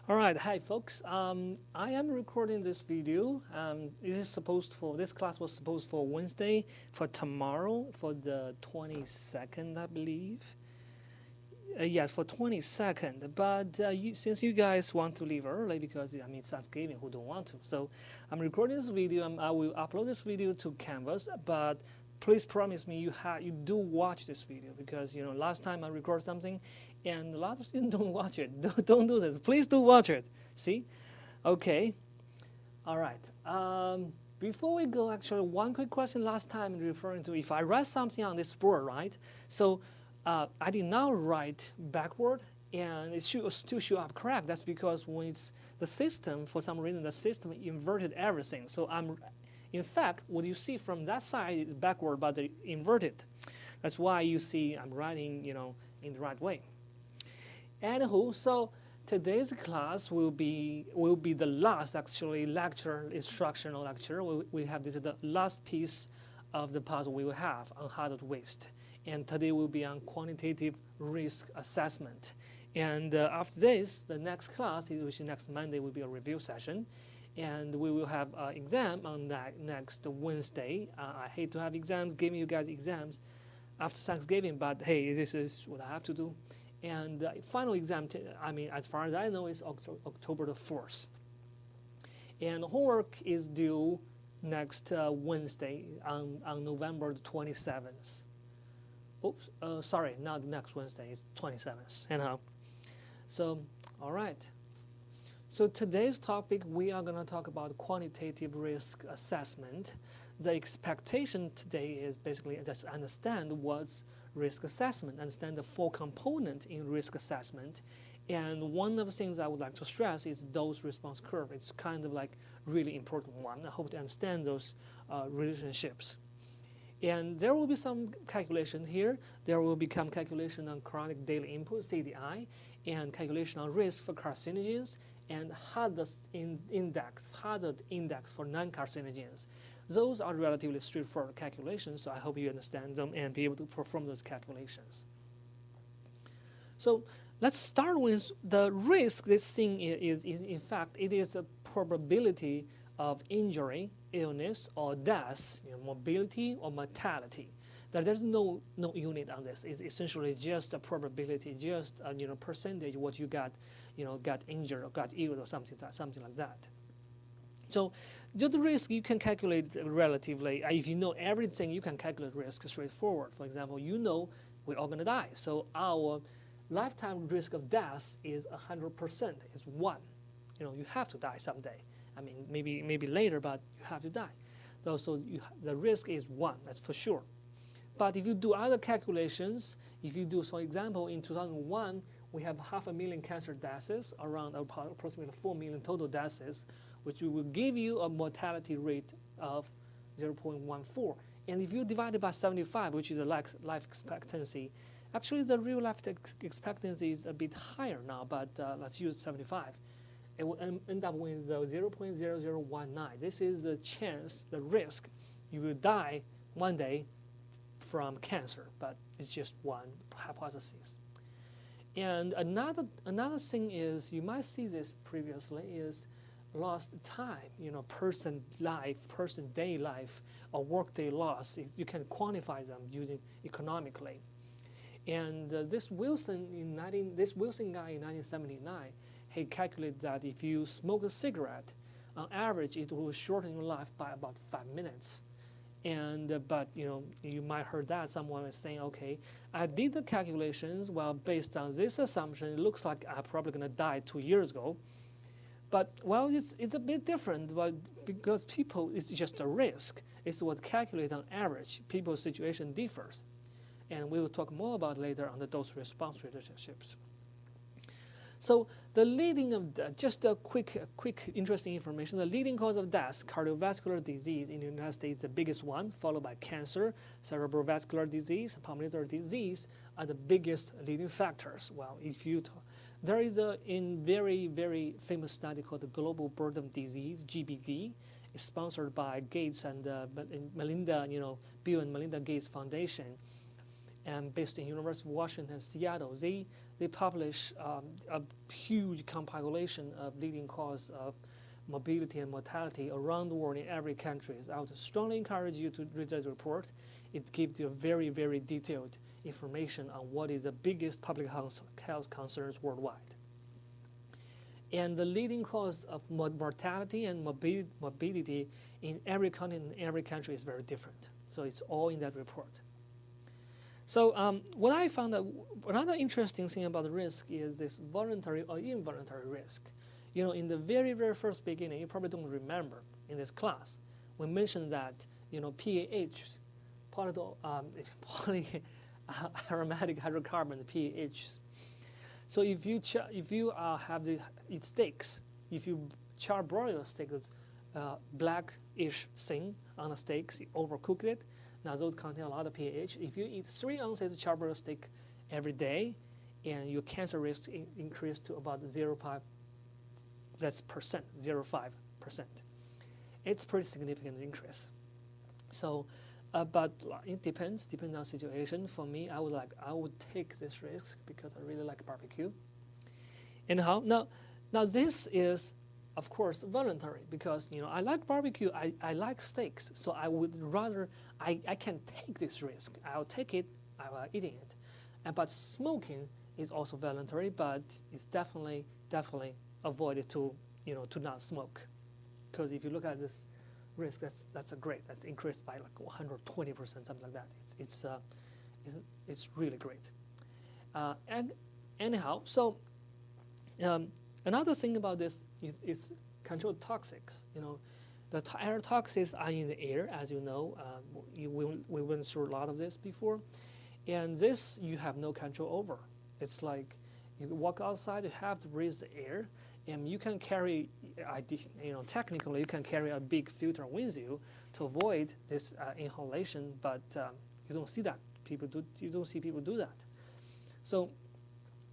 All right, hi folks. I am recording this video. This class was supposed for Wednesday, for tomorrow, for the 22nd, I believe. Yes, for 22nd. But since you guys want to leave early because it's Thanksgiving, who don't want to? So I'm recording this video. I will upload this video to Canvas. But please promise me you do watch this video because last time I recorded something, and a lot of students don't watch it. Don't do this. Please do watch it. See? Okay. All right. Before we go, actually, one quick question. Last time referring to if I write something on this board, right? So I did not write backward, and it should still show up correct. That's because when it's the system, for some reason, the system inverted everything. So in fact, what you see from that side is backward, but they inverted. That's why you see I'm writing, in the right way. Anywho, so today's class will be the last actually lecture, instructional lecture. We have this is the last piece of the puzzle we will have on hazard waste, and today will be on quantitative risk assessment. And after this, the next class, which is next Monday, will be a review session, and we will have an exam on that next Wednesday. I hate to have exams, giving you guys exams after Thanksgiving, but hey, this is what I have to do. And the final exam, as far as I know, is October the 4th. And homework is due next Wednesday on November the 27th. Oops, sorry, not next Wednesday, it's 27th. Anyhow, so, all right. So today's topic, we are going to talk about quantitative risk assessment. The expectation today is basically just understand what's risk assessment, understand the four components in risk assessment. And one of the things I would like to stress is dose response curve. It's kind of like really important one. I hope to understand those relationships. And there will be some calculation here. There will become calculation on chronic daily input, CDI, and calculation on risk for carcinogens, and hazard index for non-carcinogens. Those are relatively straightforward calculations, so I hope you understand them and be able to perform those calculations. So let's start with the risk. This thing is in fact, it is a probability of injury, illness, or death, mobility or mortality. There's no unit on this. It's essentially just a probability, just a percentage what you got, got injured or got ill or something like that. So the risk you can calculate relatively. If you know everything, you can calculate risk straightforward. For example, we're all going to die. So our lifetime risk of death is 100%. It's 1. You have to die someday. Maybe later, but you have to die. So the risk is 1. That's for sure. But if you do other calculations, if you do, for example, in 2001, we have 500,000 cancer deaths, around approximately 4 million total deaths, which will give you a mortality rate of 0.14. And if you divide it by 75, which is the life expectancy, actually the real life expectancy is a bit higher now, but let's use 75. It will end up with 0.0019. This is the chance, the risk, you will die one day from cancer, but it's just one hypothesis. And another thing is, you might see this previously, is lost time, person day life, or workday loss. You can quantify them using economically. And this Wilson guy in 1979, he calculated that if you smoke a cigarette, on average, it will shorten your life by about 5 minutes. And but you might heard that someone is saying, okay, I did the calculations. Well, based on this assumption, it looks like I'm probably going to die 2 years ago. But well, it's a bit different. But because people, it's just a risk. It's what's calculated on average. People's situation differs, and we will talk more about later on the dose-response relationships. So the leading of just a quick interesting information. The leading cause of death, cardiovascular disease in the United States, the biggest one, followed by cancer, cerebrovascular disease, pulmonary disease are the biggest leading factors. Well, there is a very, very famous study called the Global Burden Disease, GBD. It's sponsored by Gates and Melinda, Bill and Melinda Gates Foundation, and based in University of Washington, Seattle. they publish a huge compilation of leading cause of morbidity and mortality around the world in every country. I would strongly encourage you to read that report. It gives you very, very detailed information on what is the biggest public health concerns worldwide. And the leading cause of mortality and morbidity in every continent, in every country is very different. So it's all in that report. So what I found out, another interesting thing about the risk is this voluntary or involuntary risk. You know, in the very, very first beginning, you probably don't remember in this class, we mentioned that, you know, PAH, polyaromatic hydrocarbon, PAH. So if you have eat steaks, if you charbroil steaks, blackish thing on the steaks, you overcook it. Now those contain a lot of PAH. If you eat 3 ounces of charbroiled steak every day, and your cancer risk increase to about 0.5, that's percent, 0.5%. It's pretty significant increase. So, but it depends on situation. For me, I would take this risk because I really like barbecue. Anyhow, now this is, of course, voluntary because, you know, I like barbecue, I like steaks, so I would rather, I can take this risk. I'll take it, I'll eating it. But smoking is also voluntary, but it's definitely avoided to, you know, to not smoke. Because if you look at this risk, that's increased by like 120%, something like that. It's really great. And anyhow, so another thing about this is controlled toxics. You know, the air toxics are in the air, as you know. We went through a lot of this before, and this you have no control over. It's like you walk outside, you have to breathe the air, and you can carry, you know, technically you can carry a big filter with you to avoid this inhalation, but you don't see that. You don't see people do that. So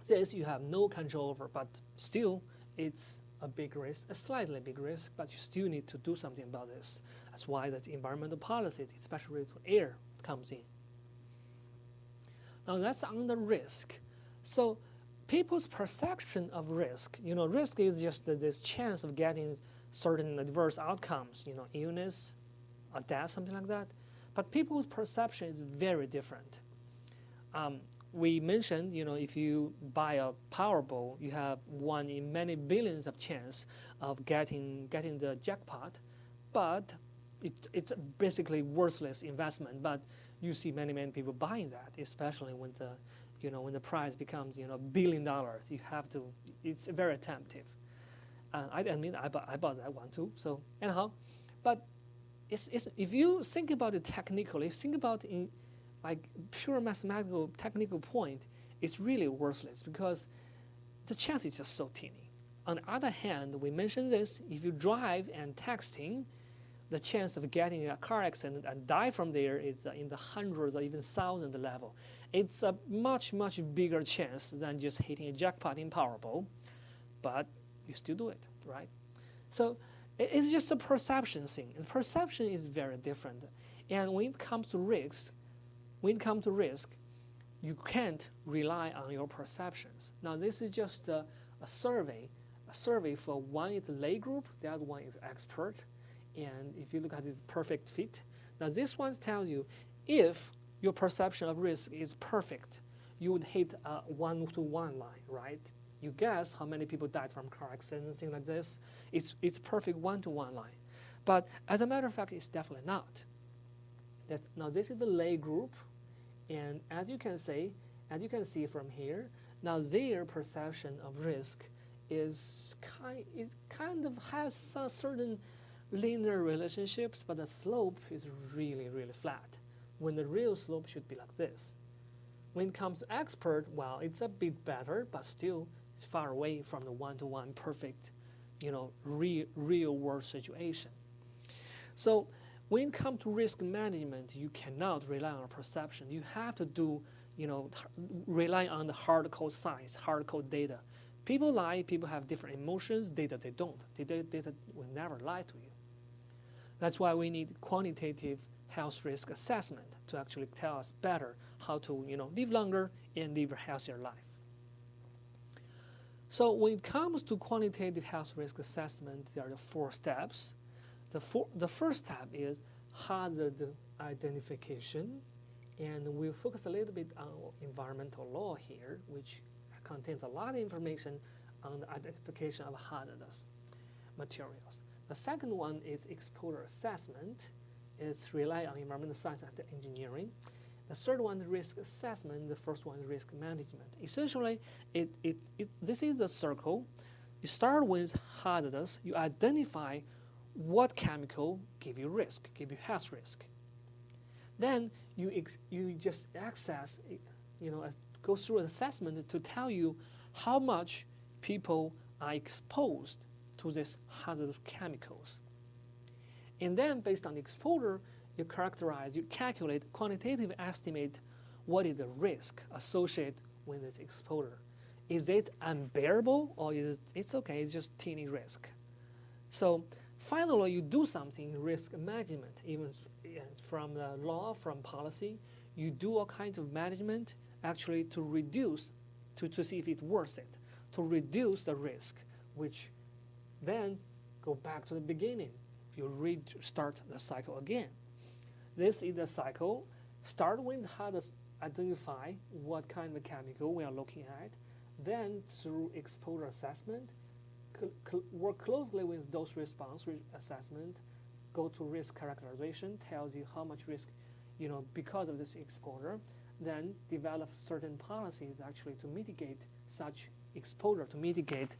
this you have no control over, but still it's a big risk, a slightly big risk, but you still need to do something about this. That's why that environmental policies, especially to air, comes in. Now that's on the risk. So people's perception of risk, you know, risk is just this chance of getting certain adverse outcomes, you know, illness, or death, something like that. But people's perception is very different. We mentioned, you know, if you buy a Powerball, you have one in many billions of chance of getting the jackpot, but it's basically worthless investment. But you see many people buying that, especially when the, you know, when the prize becomes, you know, $1 billion. You have to. It's very tempting. I admit I bought that one too. So anyhow, but it's if you think about it technically, think about it in like pure mathematical technical point, it's really worthless because the chance is just so teeny. On the other hand, we mentioned this, if you drive and texting, the chance of getting a car accident and die from there is in the hundreds or even thousands level. It's a much bigger chance than just hitting a jackpot in Powerball, but you still do it, right? So it's just a perception thing. And perception is very different. And when it comes to risk, you can't rely on your perceptions. Now, this is just a survey for one is lay group, the other one is expert. And if you look at it, perfect fit. Now, this one tells you if your perception of risk is perfect, you would hit a 1-to-1 line, right? You guess how many people died from car accidents, things like this. It's perfect 1-to-1 line. But as a matter of fact, it's definitely not. Now, this is the lay group. And as you can see from here, now their perception of risk is kind of has some certain linear relationships, but the slope is really flat. When the real slope should be like this. When it comes to expert, well, it's a bit better, but still it's far away from the 1-to-1 perfect, you know, real world situation. So when it comes to risk management, you cannot rely on perception. You have to do, you know, rely on the hard code science, hard code data. People lie, people have different emotions, data they don't. Data will never lie to you. That's why we need quantitative health risk assessment to actually tell us better how to, you know, live longer and live a healthier life. So when it comes to quantitative health risk assessment, there are 4 steps. The first step is hazard identification, and we'll focus a little bit on environmental law here, which contains a lot of information on the identification of hazardous materials. The second one is exposure assessment. It's rely on environmental science and engineering. The third one is risk assessment. The first one is risk management. Essentially, this is a circle. You start with hazardous. You identify what chemical give you risk, give you health risk. Then you just access, go through an assessment to tell you how much people are exposed to these hazardous chemicals. And then based on the exposure, you calculate, quantitative estimate what is the risk associated with this exposure. Is it unbearable, or is it's okay, it's just teeny risk? So finally, you do something in risk management, even from the law, from policy. You do all kinds of management actually to reduce, to see if it's worth it, to reduce the risk, which then go back to the beginning. You restart the cycle again. This is the cycle. Start with how to identify what kind of chemical we are looking at. Then through exposure assessment, work closely with dose response assessment, go to risk characterization, tells you how much risk, because of this exposure, then develop certain policies actually to mitigate such exposure, to mitigate